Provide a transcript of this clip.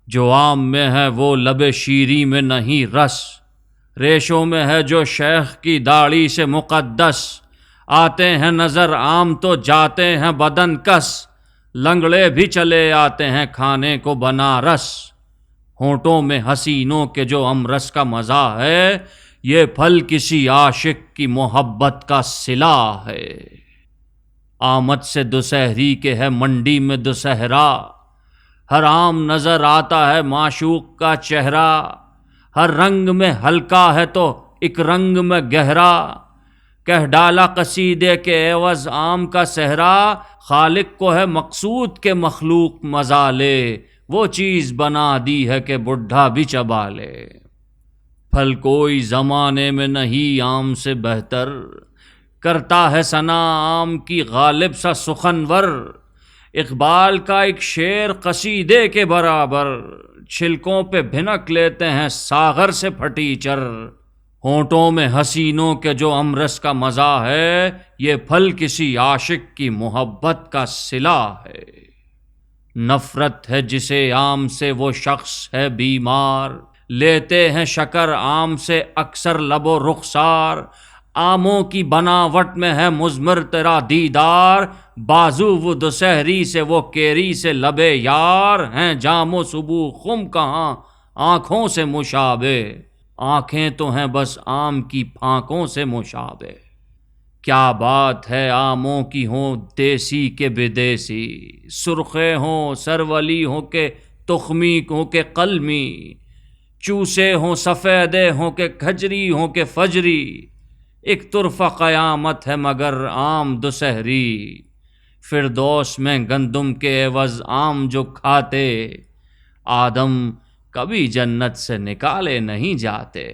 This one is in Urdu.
جو آم میں ہے وہ لب شیری میں نہیں رس، ریشوں میں ہے جو شیخ کی داڑھی سے مقدس۔ آتے ہیں نظر عام تو جاتے ہیں بدن کس، لنگڑے بھی چلے آتے ہیں کھانے کو بنارس۔ ہونٹوں میں حسینوں کے جو امرس کا مزہ ہے، یہ پھل کسی عاشق کی محبت کا صلہ ہے۔ آمد سے دوسہری کے ہے منڈی میں دوسہرا، ہر آم نظر آتا ہے معشوق کا چہرہ۔ ہر رنگ میں ہلکا ہے تو ایک رنگ میں گہرا، کہہ ڈالا قصیدے کے عوض آم کا صحرا۔ خالق کو ہے مقصود کے مخلوق مزہ لے، وہ چیز بنا دی ہے کہ بڈھا بھی چبا لے۔ پھل کوئی زمانے میں نہیں آم سے بہتر، کرتا ہے ثنا آم کی غالب سا سخنور۔ اقبال کا ایک شعر قصیدے کے برابر، چھلکوں پہ بھنک لیتے ہیں ساغر سے پھٹی چر۔ ہونٹوں میں حسینوں کے جو امرس کا مزہ ہے، یہ پھل کسی عاشق کی محبت کا صلہ ہے۔ نفرت ہے جسے آم سے وہ شخص ہے بیمار، لیتے ہیں شکر آم سے اکثر لب و رخسار۔ آموں کی بناوٹ میں ہے مضمر تیرا دیدار، بازو وہ دوسہری سے وہ کیری سے لبے یار۔ ہیں جام و صبح خم کہاں آنکھوں سے مشابہ، آنکھیں تو ہیں بس آم کی پھانکوں سے مشابہ۔ کیا بات ہے آموں کی ہوں دیسی کے بدیسی، سرخے ہوں سرولی ہوں کہ تخمی ہوں کہ قلمی، چوسے ہوں سفیدے ہوں کہ کھجری ہوں کہ فجری۔ ایک طرفہ قیامت ہے مگر آم دوسہری، فردوس میں گندم کے عوض آم جو کھاتے، آدم کبھی جنت سے نکالے نہیں جاتے۔